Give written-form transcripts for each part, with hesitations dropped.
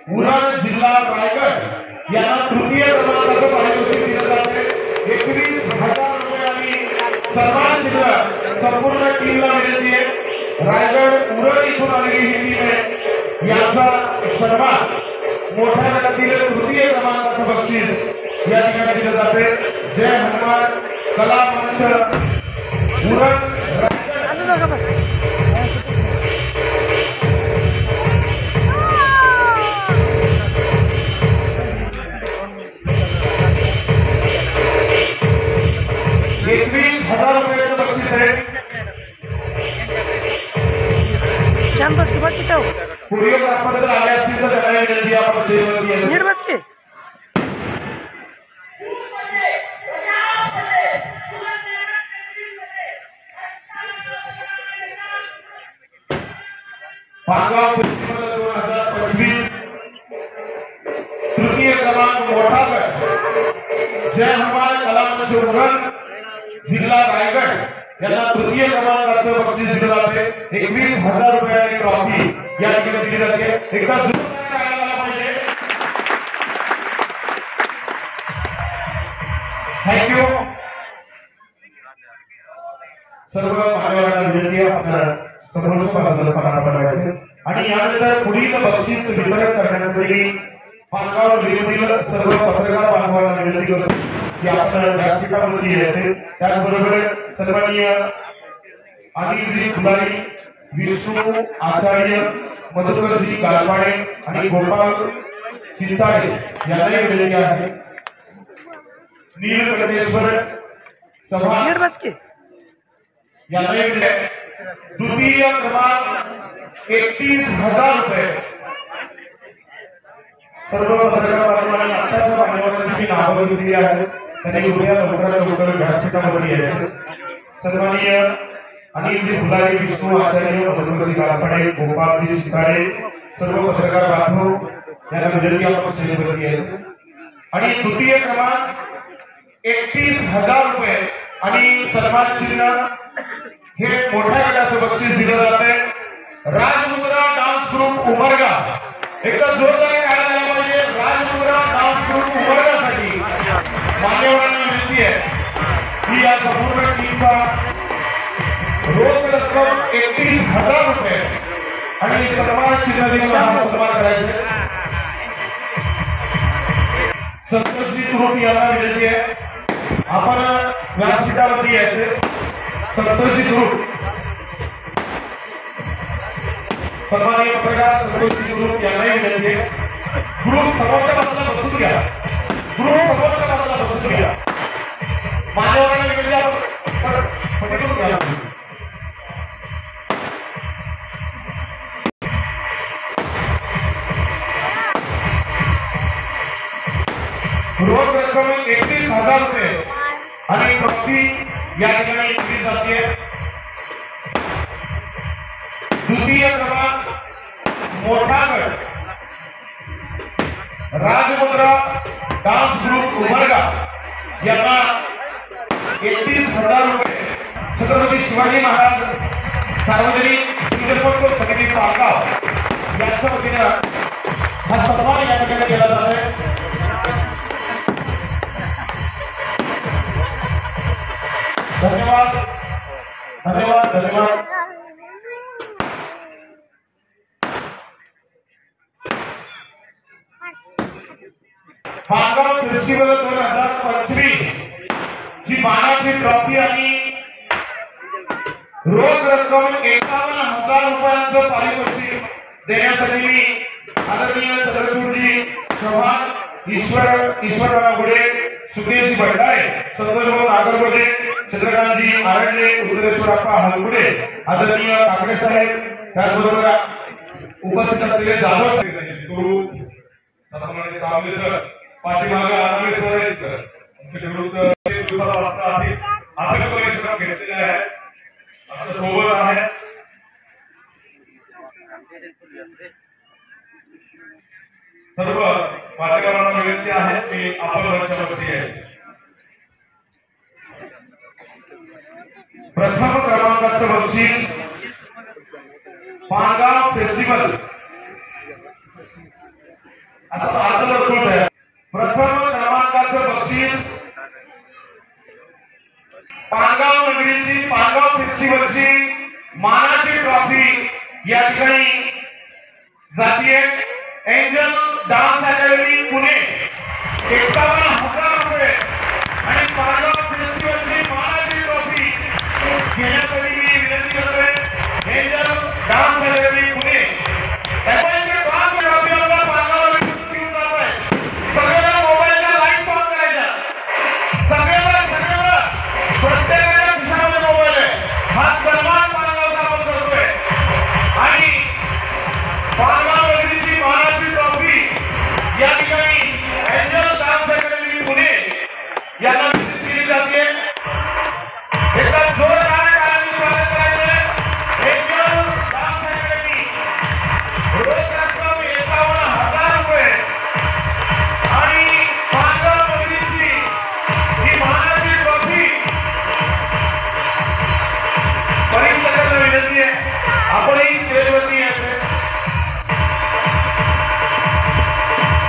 उरण जिल्हा रायगड यांना तृतीय क्रमांकाचं पारितोषिक दिलं जाते 21,000 रुपये आणि सन्मान चिन्ह संपूर्ण टीमला मिळते। रायगड उरण इथून आलेली ही टीम आहे, याचा सन्मान मोठ्या गटातील तृतीय क्रमांकाचं बक्षीस या ठिकाणी दिलं जाते। जय हनुमान कला मंच उरण बक्षीस आहे। बस के बाद कितना कोरियोग्राफर जर आले असतील तर त्यांना विनंती आपण सेवेवरती आहे। नीट बस के पांगाव फेस्टिवल 2025 तृतीय क्रमांक मोठा गट जय हनुमान कला मंच उरण जिल्हा रायगड यांना तृतीय क्रमांकाचं बक्षीस दिलं जाते 21,000 रुपये आणि ट्रॉफी या ठिकाणी दिली जाते। एकदा पाहिजे। थँक्यू सर्व मान्यवरांना विनंती आहे आपल्या समोर सन्मान बनवायचे आणि यानंतर पुढील बक्षीस वितरण करण्यासाठी पांगाव विरोधील सर्व पत्रकार बांधवांना विनंती करतो की आपण व्यासपीठावरती यायचे। त्याचबरोबर सन्माननीय अनिलजी फुलारी, विष्णू आचार्य, मधुकरजी गालपाडे आणि गोपाल चिंताडे यांनाही विनंती आहे। नीलकंठेश्वर सभा यांनाही विनंती। द्वितीय क्रमांक 31,000 रुपये सर्व पत्रकार बांधवांनी आताच्या मान्यवरांची नावं दिली आहेत, त्यांनी उद्या लवकरात लवकर व्यासपीठावर यायचं। सन्माननीय अनिलजी फुलारी, विष्णू आचार्य, मधुकरजी गालपाडे, गोपालजी चिंताडे सर्व पत्रकार बांधव यांना विनंती आपण सेवेवरती यायचं। आणि द्वितीय क्रमांक 31,000 रुपये आणि सन्मान चिन्ह हे मोठ्या गटाचं बक्षीस दिलं जाते। राजमुद्रा डान्स ग्रुप उमरगा, एकदा जोरदार काढायला पाहिजे। राजमुद्रा डान्स ग्रुप उमरगासाठी मान्यवरांना विनंती आहे की या संपूर्ण टीमचा रोख रक्कम 31,000 रुपये आणि सन्मान चिन्ह देऊन हा सन्मान करायचे। संतोषजी तुरोट यांना विनंती आहे आपण व्यासपीठावरती यायचे। संतोषजी तुरोट, सन्माननीय पत्रकार संतोषजी तुरोट यांनाही विनंती आहे ग्रुप समोरच्या बाजूला बसून घ्या, ग्रुप समोरच्या बाजूला बसून घ्या। मान्यवरांना विनंती आहे पटकन घ्या। रोख रक्कम 31,000 रुपये आणि ट्रॉफी या ठिकाणी दिली जाते। द्वितीय क्रमांक मोठा गट राजमुद्रा डान्स ग्रुप उमरगा यांना 31,000 रुपये छत्रपती शिवाजी महाराज सार्वजनिक क्रीडोत्सव समिती पांगाव यांच्या वतीनं हा सन्मान या ठिकाणी केला जात आहे। धन्यवाद धन्यवाद धन्यवाद। पांगाव फेस्टिवल 2025 जी मानाची ट्रॉफी आणि रोख रक्कम 51,000 रुपयांचं पारितोषिक देण्यासाठी मी आदरणीय चंद्रचूडजी चव्हाण, ईश्वरराव गुडे, सुकेश भंडारे, संतोषभाऊ नागरगोजे, चंद्रकांतजी आरडले, रुद्रेश्वरप्पा हलगुडे, आदरणीय ठाकरे साहेब, त्याचबरोबर उपस्थित असलेले जाधव साहेब, पाठीमागे आरवले सर आहेत, आमचे निवृत्त आपण परिश्रम घेतलेले आहे, आपल्या सोबत आहे। सर्व मान्यवरांना विनंती आहे की आपण मंचावरती यायचे। प्रथम क्रमांकाचं बक्षीस पांगाव फेस्टिवल असं अर्थवर्तुळ तयार. प्रथम क्रमांकाचं बक्षीस पानगाव नगरीची पानगाव फेस्टिवलची मानाची ट्रॉफी या ठिकाणी जातीय एंजल डान्स अकॅडमी पुणे 51,000 रुपये आणि पानगाव फेस्टिवलची मानाची ट्रॉफी घेण्यासाठी मी विनंती करतोय एंजल डान्स अकॅडमी पुणे. त्यापैकी 5 ट्रॉफी पानगावला घेऊन जातोय. सगळ्यांना मोबाईलच्या लाईट्स ऑन करायच्या. सगळ्यांना प्रत्येकाच्या खिशामध्ये मोबाईल आहे. हा सन्मान पानगावचा आपण करतोय आणि पानगाव नगरीची मानाची ट्रॉफी या ठिकाणी एंजल डान्स अकॅडमी पुणे यांना वितरित केली जाते. एका जोरदार टाळ्यांनी स्वागत करायचं. एंजल डान्स अकॅडमी रोख रक्कम 51,000 रुपये आणि पानगाव नगरीची ही मानाची ट्रॉफी. परीक्षकांना विनंती आहे आपणही स्टेजवरती यायचं.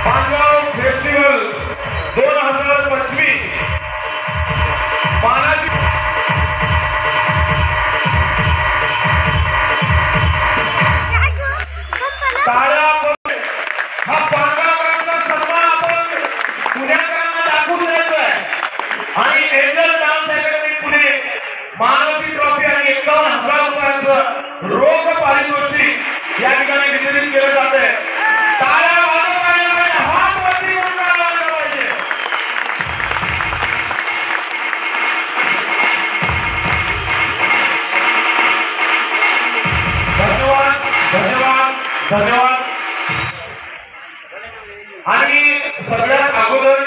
पानगाव फेस्टिवल 2025 मानाची टाळ्या. हा पानगावकरांचा सन्मान आपण पुण्याकरांना दाखवून द्यायचा आहे आणि एंजल डान्स अकॅडमी पुणे मानाची ट्रॉफी आणि 51,000 रुपयांचं रोख पारितोषिक या ठिकाणी वितरित केलं जात आहे. टाळ्या वाजत राहिल्या पाहिजे. हात वरती करून टाळ्या वाजल्या पाहिजे. धन्यवाद धन्यवाद धन्यवाद. आणि सगळ्यात अगोदर